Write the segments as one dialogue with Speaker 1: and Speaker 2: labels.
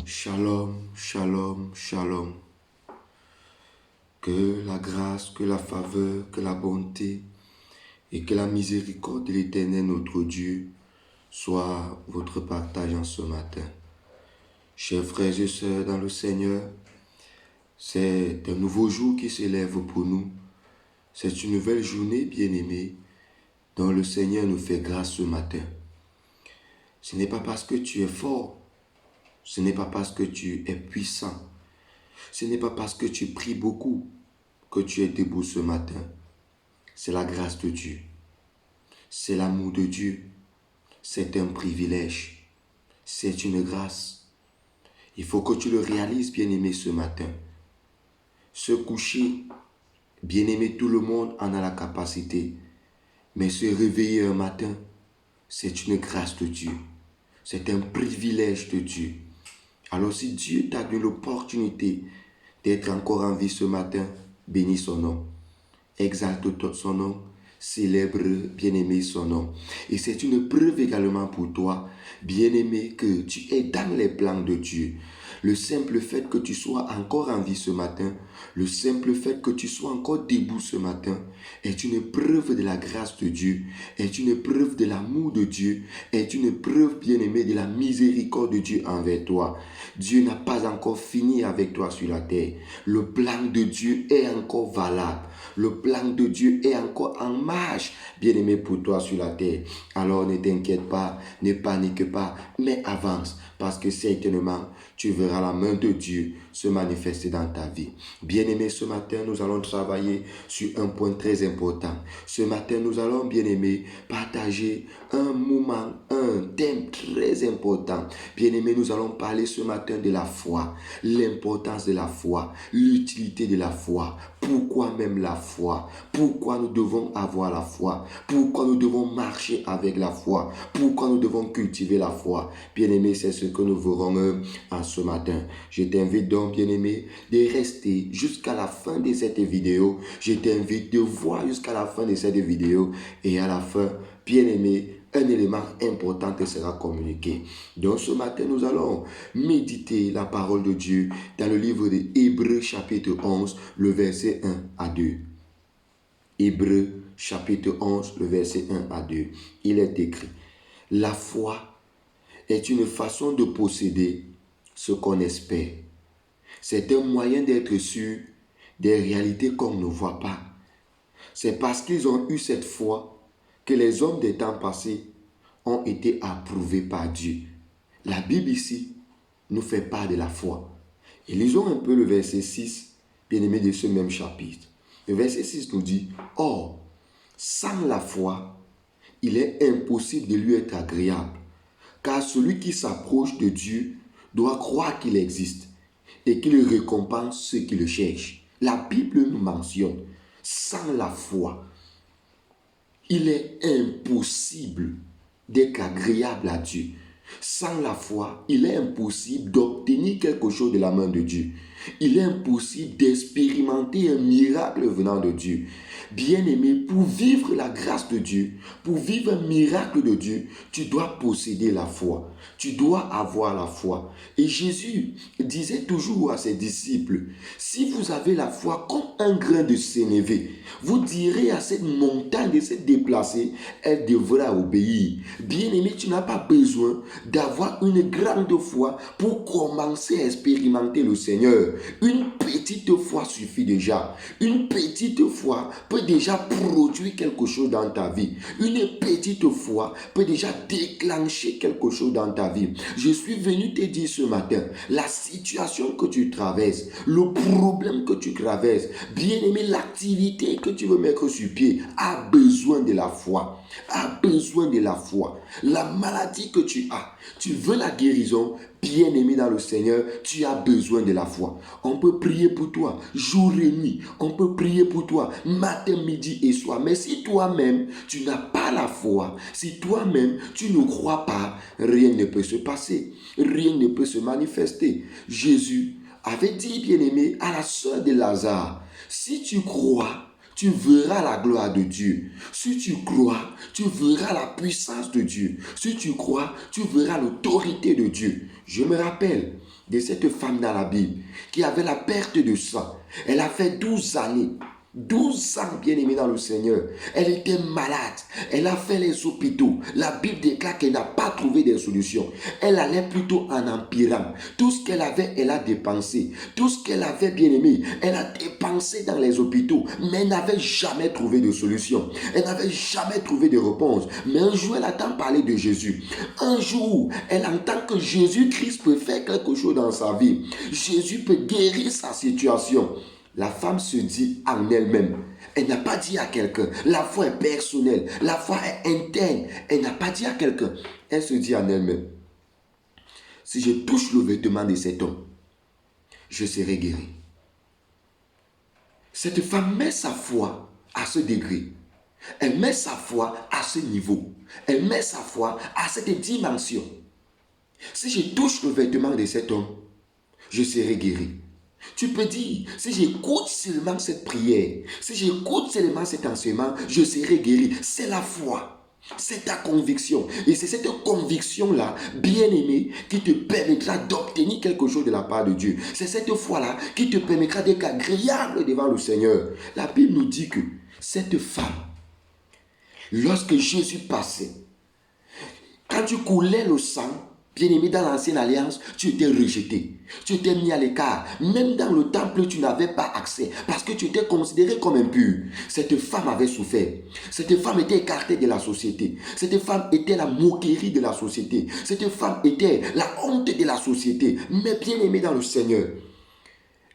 Speaker 1: Shalom, shalom, shalom. Que la grâce, que la faveur, que la bonté et que la miséricorde de l'Éternel notre Dieu soit votre partage en ce matin. Chers frères et sœurs dans le Seigneur, c'est un nouveau jour qui s'élève pour nous. C'est une nouvelle journée, bien-aimée, dont le Seigneur nous fait grâce ce matin. Ce n'est pas parce que tu es fort, ce n'est pas parce que tu es puissant, ce n'est pas parce que tu pries beaucoup que tu es debout ce matin. C'est la grâce de Dieu, c'est l'amour de Dieu, c'est un privilège, c'est une grâce. Il faut que tu le réalises, bien-aimé, ce matin. Se coucher, bien-aimé, tout le monde en a la capacité. Mais se réveiller un matin, c'est une grâce de Dieu. C'est un privilège de Dieu. Alors si Dieu t'a donné l'opportunité d'être encore en vie ce matin, bénis son nom. Exalte son nom, célèbre, bien-aimé, son nom. Et c'est une preuve également pour toi, bien-aimé, que tu es dans les plans de Dieu. Le simple fait que tu sois encore en vie ce matin, le simple fait que tu sois encore debout ce matin, est une preuve de la grâce de Dieu, est une preuve de l'amour de Dieu, est une preuve, bien-aimé, de la miséricorde de Dieu envers toi. Dieu n'a pas encore fini avec toi sur la terre. Le plan de Dieu est encore valable. Le plan de Dieu est encore en marche, bien-aimé, pour toi sur la terre. Alors ne t'inquiète pas, ne panique pas, mais avance, parce que certainement, tu verras la main de Dieu se manifester dans ta vie. Bien-aimé, ce matin, nous allons travailler sur un point très important. Ce matin, nous allons, bien-aimé, partager un moment, un thème très important. Bien-aimé, nous allons parler ce matin de la foi, l'importance de la foi, l'utilité de la foi, pourquoi même la foi, pourquoi nous devons avoir la foi, pourquoi nous devons marcher avec la foi, pourquoi nous devons cultiver la foi. Bien-aimé, c'est ce que nous verrons en ce matin. Je t'invite donc, bien-aimé, de rester jusqu'à la fin de cette vidéo. Je t'invite de voir jusqu'à la fin de cette vidéo et à la fin, bien-aimé, un élément important te sera communiqué. Donc ce matin, nous allons méditer la parole de Dieu dans le livre de Hébreux chapitre 11, le verset 1 à 2. Hébreux chapitre 11, le verset 1 à 2. Il est écrit: la foi est une façon de posséder ce qu'on espère. C'est un moyen d'être sûr des réalités qu'on ne voit pas. C'est parce qu'ils ont eu cette foi que les hommes des temps passés ont été approuvés par Dieu. La Bible ici nous fait part de la foi. Et lisons un peu le verset 6, bien-aimé, de ce même chapitre. Le verset 6 nous dit: or, sans la foi, il est impossible de lui être agréable, car celui qui s'approche de Dieu doit croire qu'il existe et qu'il récompense ceux qui le cherchent. La Bible nous mentionne, sans la foi, il est impossible d'être agréable à Dieu. Sans la foi, il est impossible d'obtenir quelque chose de la main de Dieu. Il est impossible d'expérimenter un miracle venant de Dieu. Bien-aimé, pour vivre la grâce de Dieu, pour vivre un miracle de Dieu, tu dois posséder la foi. Tu dois avoir la foi. Et Jésus disait toujours à ses disciples: si vous avez la foi comme un grain de sénévé, vous direz à cette montagne de se déplacer, elle devra obéir. Bien-aimé, tu n'as pas besoin d'avoir une grande foi pour commencer à expérimenter le Seigneur. Une petite foi suffit déjà. Une petite foi peut déjà produire quelque chose dans ta vie. Une petite foi peut déjà déclencher quelque chose dans ta vie. Je suis venu te dire ce matin, la situation que tu traverses, le problème que tu traverses, bien-aimé, l'activité que tu veux mettre sur pied a besoin de la foi. A besoin de la foi. La maladie que tu as, tu veux la guérison, bien-aimé dans le Seigneur, tu as besoin de la foi. On peut prier pour toi jour et nuit. On peut prier pour toi matin, midi et soir. Mais si toi-même, tu n'as pas la foi, si toi-même, tu ne crois pas, rien ne peut se passer. Rien ne peut se manifester. Jésus avait dit, bien-aimé, à la sœur de Lazare: si tu crois, tu verras la gloire de Dieu. Si tu crois, tu verras la puissance de Dieu. Si tu crois, tu verras l'autorité de Dieu. Je me rappelle de cette femme dans la Bible qui avait la perte de sang. Elle a fait 12 années. 12 ans, bien-aimée dans le Seigneur. Elle était malade. Elle a fait les hôpitaux. La Bible déclare qu'elle n'a pas trouvé de solution. Elle allait plutôt en empirant. Tout ce qu'elle avait, elle a dépensé. Tout ce qu'elle avait, bien-aimée, elle a dépensé dans les hôpitaux. Mais elle n'avait jamais trouvé de solution. Elle n'avait jamais trouvé de réponse. Mais un jour, elle entend parler de Jésus. Un jour, elle entend que Jésus-Christ peut faire quelque chose dans sa vie. Jésus peut guérir sa situation. La femme se dit en elle-même. Elle n'a pas dit à quelqu'un. La foi est personnelle. La foi est interne. Elle n'a pas dit à quelqu'un. Elle se dit en elle-même. Si je touche le vêtement de cet homme, je serai guéri. Cette femme met sa foi à ce degré. Elle met sa foi à ce niveau. Elle met sa foi à cette dimension. Si je touche le vêtement de cet homme, je serai guéri. Tu peux dire, si j'écoute seulement cette prière, si j'écoute seulement cet enseignement, je serai guéri. C'est la foi, c'est ta conviction. Et c'est cette conviction-là, bien-aimée, qui te permettra d'obtenir quelque chose de la part de Dieu. C'est cette foi-là qui te permettra d'être agréable devant le Seigneur. La Bible nous dit que cette femme, lorsque Jésus passait, quand tu coulais le sang, bien-aimé, dans l'ancienne alliance, tu étais rejeté. Tu étais mis à l'écart. Même dans le temple, tu n'avais pas accès parce que tu étais considéré comme impur. Cette femme avait souffert. Cette femme était écartée de la société. Cette femme était la moquerie de la société. Cette femme était la honte de la société. Mais bien-aimée dans le Seigneur,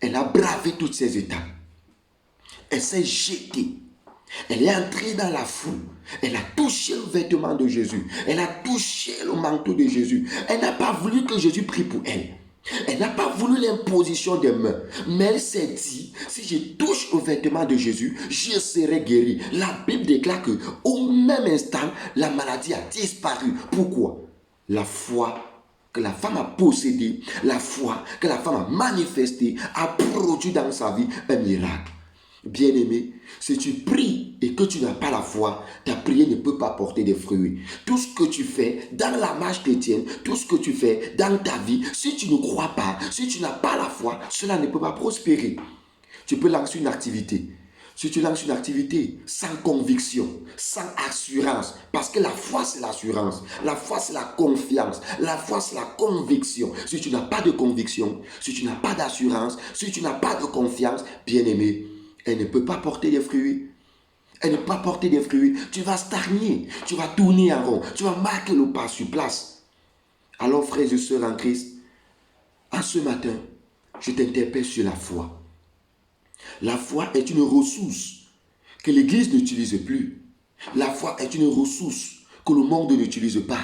Speaker 1: elle a bravé toutes ces étapes. Elle s'est jetée. Elle est entrée dans la foule. Elle a touché le vêtement de Jésus. Elle a touché le manteau de Jésus. Elle n'a pas voulu que Jésus prie pour elle. Elle n'a pas voulu l'imposition des mains. Mais elle s'est dit, si je touche au vêtement de Jésus, je serai guéri. La Bible déclare que au même instant, la maladie a disparu. Pourquoi? La foi que la femme a possédée, la foi que la femme a manifestée, a produit dans sa vie un miracle. Bien-aimé, si tu pries et que tu n'as pas la foi, ta prière ne peut pas porter des fruits. Tout ce que tu fais dans la marche chrétienne, tout ce que tu fais dans ta vie, si tu ne crois pas, si tu n'as pas la foi, cela ne peut pas prospérer. Tu peux lancer une activité. Si tu lances une activité sans conviction, sans assurance, parce que la foi c'est l'assurance, la foi c'est la confiance, la foi c'est la conviction. Si tu n'as pas de conviction, si tu n'as pas d'assurance, si tu n'as pas de confiance, bien-aimé, elle ne peut pas porter des fruits. Elle ne peut pas porter des fruits. Tu vas stagner. Tu vas tourner en rond. Tu vas marquer le pas sur place. Alors, frères et sœurs en Christ, en ce matin, je t'interpelle sur la foi. La foi est une ressource que l'Église n'utilise plus. La foi est une ressource que le monde n'utilise pas.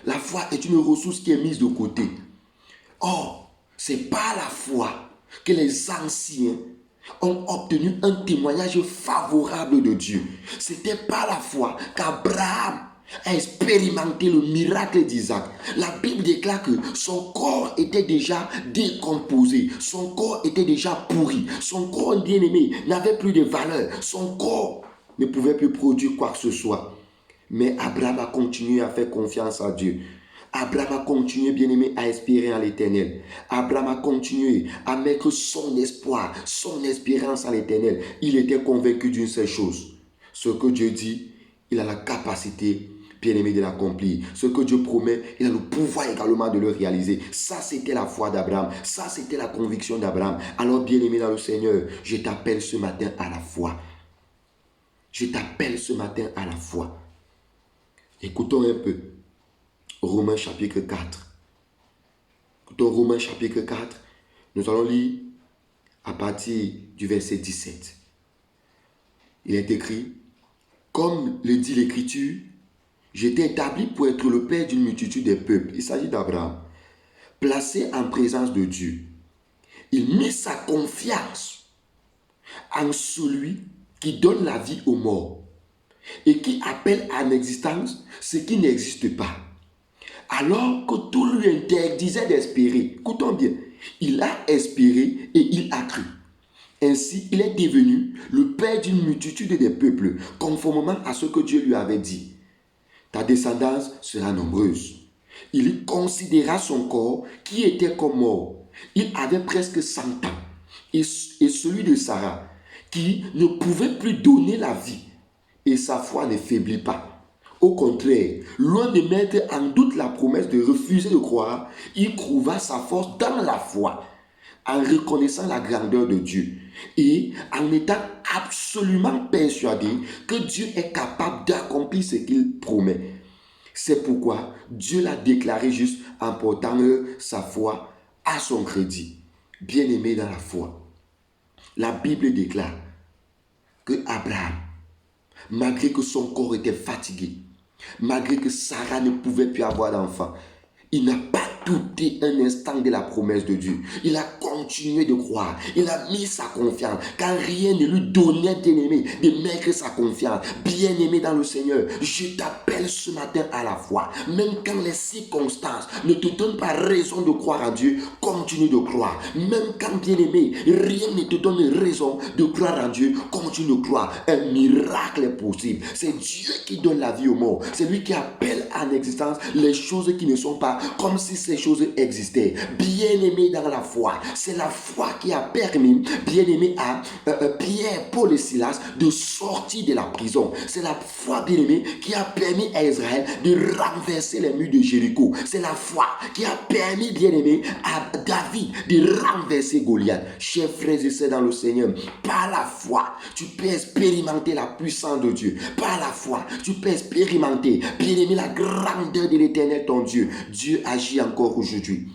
Speaker 1: La foi est une ressource qui est mise de côté. Or, c'est par la foi que les anciens ont obtenu un témoignage favorable de Dieu. C'était par la foi qu'Abraham a expérimenté le miracle d'Isaac. La Bible déclare que son corps était déjà décomposé, son corps était déjà pourri, son corps bien-aimé n'avait plus de valeur, son corps ne pouvait plus produire quoi que ce soit. Mais Abraham a continué à faire confiance à Dieu. Abraham a continué, bien-aimé, à espérer en l'Éternel. Abraham a continué à mettre son espoir, son espérance en l'Éternel. Il était convaincu d'une seule chose. Ce que Dieu dit, il a la capacité, bien-aimé, de l'accomplir. Ce que Dieu promet, il a le pouvoir également de le réaliser. Ça, c'était la foi d'Abraham. Ça, c'était la conviction d'Abraham. Alors, bien-aimé dans le Seigneur, je t'appelle ce matin à la foi. Je t'appelle ce matin à la foi. Écoutons un peu. Romains chapitre 4. Dans Romains chapitre 4, nous allons lire à partir du verset 17. Il est écrit, comme le dit l'Écriture, j'étais établi pour être le père d'une multitude des peuples. Il s'agit d'Abraham, placé en présence de Dieu. Il mit sa confiance en celui qui donne la vie aux morts et qui appelle en existence ce qui n'existe pas. Alors que tout lui interdisait d'espérer. Écoutons bien. Il a espéré et il a cru. Ainsi, il est devenu le père d'une multitude de peuples, conformément à ce que Dieu lui avait dit. Ta descendance sera nombreuse. Il considéra son corps qui était comme mort. Il avait presque 100 ans. Et celui de Sarah, qui ne pouvait plus donner la vie. Et sa foi ne faiblit pas. Au contraire, loin de mettre en doute la promesse de refuser de croire, il trouva sa force dans la foi, en reconnaissant la grandeur de Dieu et en étant absolument persuadé que Dieu est capable d'accomplir ce qu'il promet. C'est pourquoi Dieu l'a déclaré juste en portant sa foi à son crédit. Bien-aimé dans la foi, la Bible déclare que Abraham, malgré que son corps était fatigué, malgré que Sarah ne pouvait plus avoir d'enfant, il n'a pas douté un instant de la promesse de Dieu. Il a continué de croire. Il a mis sa confiance. Quand rien ne lui donnait, bien-aimé, de mettre sa confiance. Bien-aimé dans le Seigneur, je t'appelle ce matin à la foi. Même quand les circonstances ne te donnent pas raison de croire en Dieu, continue de croire. Même quand, bien-aimé, rien ne te donne raison de croire en Dieu, continue de croire. Un miracle est possible. C'est Dieu qui donne la vie aux morts. C'est lui qui appelle en existence les choses qui ne sont pas comme si ces choses existaient. Bien-aimé dans la foi, c'est la foi qui a permis, bien-aimé, à Pierre, Paul et Silas de sortir de la prison. C'est la foi, bien-aimé, qui a permis à Israël de renverser les murs de Jéricho. C'est la foi qui a permis, bien-aimé, à David de renverser Goliath. Chers frères et sœurs dans le Seigneur, par la foi, tu peux expérimenter la puissance de Dieu. Par la foi, tu peux expérimenter, bien-aimé, la grandeur de l'Éternel, ton Dieu. Dieu agit encore aujourd'hui.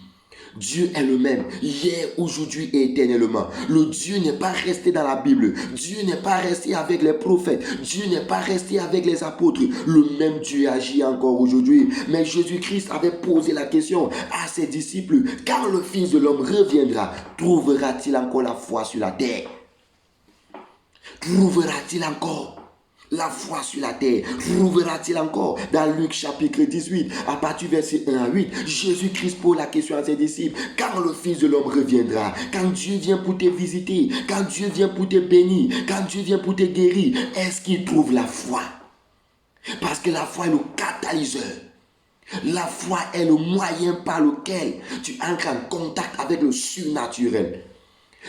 Speaker 1: Dieu est le même, hier, aujourd'hui et éternellement. Le Dieu n'est pas resté dans la Bible. Dieu n'est pas resté avec les prophètes. Dieu n'est pas resté avec les apôtres. Le même Dieu agit encore aujourd'hui. Mais Jésus-Christ avait posé la question à ses disciples. Quand le Fils de l'homme reviendra, trouvera-t-il encore la foi sur la terre? Trouvera-t-il encore la foi sur la terre? Trouvera-t-il encore? Dans Luc chapitre 18, à partir du verset 1 à 8, Jésus-Christ pose la question à ses disciples. Quand le Fils de l'homme reviendra, quand Dieu vient pour te visiter, quand Dieu vient pour te bénir, quand Dieu vient pour te guérir, est-ce qu'il trouve la foi? Parce que la foi est le catalyseur. La foi est le moyen par lequel tu entres en contact avec le surnaturel.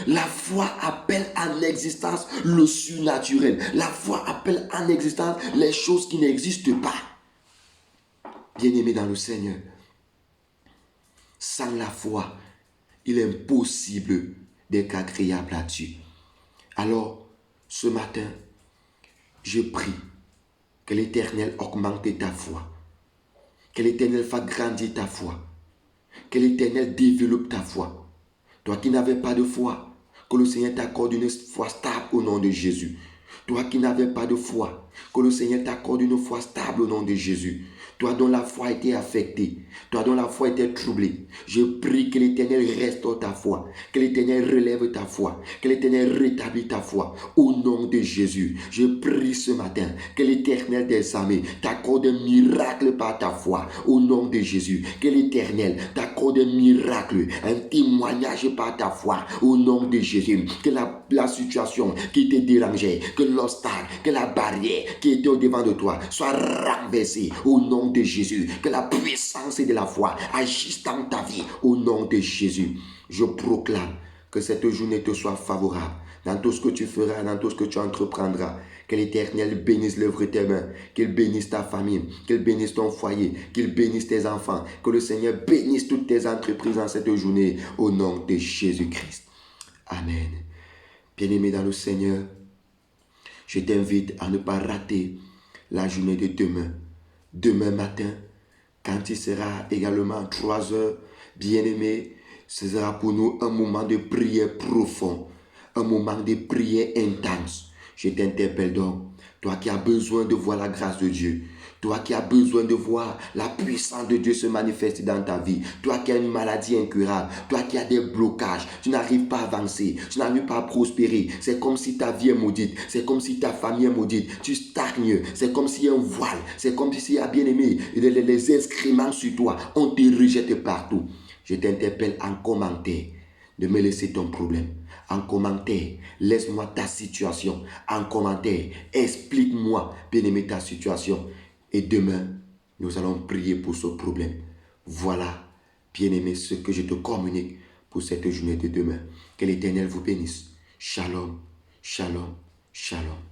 Speaker 1: La foi appelle en existence le surnaturel. La foi appelle en existence les choses qui n'existent pas. Bien-aimé dans le Seigneur, sans la foi, il est impossible d'être agréable à Dieu. Alors, ce matin, je prie que l'Éternel augmente ta foi. Que l'Éternel fasse grandir ta foi. Que l'Éternel développe ta foi. Toi qui n'avais pas de foi, que le Seigneur t'accorde une foi stable au nom de Jésus. Toi qui n'avais pas de foi, que le Seigneur t'accorde une foi stable au nom de Jésus. Toi dont la foi a été affectée, toi dont la foi a été troublée, je prie que l'Éternel restaure ta foi, que l'Éternel relève ta foi, que l'Éternel rétablit ta foi. Au nom de Jésus, je prie ce matin que l'Éternel des armées t'accorde un miracle par ta foi. Au nom de Jésus, que l'Éternel t'accorde un miracle, un témoignage par ta foi. Au nom de Jésus, que la situation qui te dérangeait, que l'obstacle, que la barrière qui était au devant de toi soit renversée. Au nom de Jésus, que la puissance de la foi agisse dans ta vie. Au nom de Jésus, je proclame que cette journée te soit favorable dans tout ce que tu feras, dans tout ce que tu entreprendras. Que l'Éternel bénisse l'œuvre de tes mains, qu'il bénisse ta famille, qu'il bénisse ton foyer, qu'il bénisse tes enfants, que le Seigneur bénisse toutes tes entreprises en cette journée, au nom de Jésus-Christ. Amen. Bien-aimé dans le Seigneur, je t'invite à ne pas rater la journée de demain. Demain matin, quand il sera également 3 heures, bien-aimé, ce sera pour nous un moment de prière profond, un moment de prière intense. Je t'interpelle donc, toi qui as besoin de voir la grâce de Dieu, toi qui as besoin de voir la puissance de Dieu se manifester dans ta vie, toi qui as une maladie incurable, toi qui as des blocages, tu n'arrives pas à avancer, tu n'arrives pas à prospérer, c'est comme si ta vie est maudite, c'est comme si ta famille est maudite, tu stagnes, c'est comme s'il y a un voile, c'est comme s'il y a bien aimé, les excréments sur toi, on te rejette partout. Je t'interpelle en commentaire. de me laisser ton problème. En commentaire, laisse-moi ta situation. En commentaire, explique-moi, bien-aimé, ta situation. Et demain, nous allons prier pour ce problème. Voilà, bien-aimé, ce que je te communique pour cette journée de demain. Que l'Éternel vous bénisse. Shalom, shalom, shalom.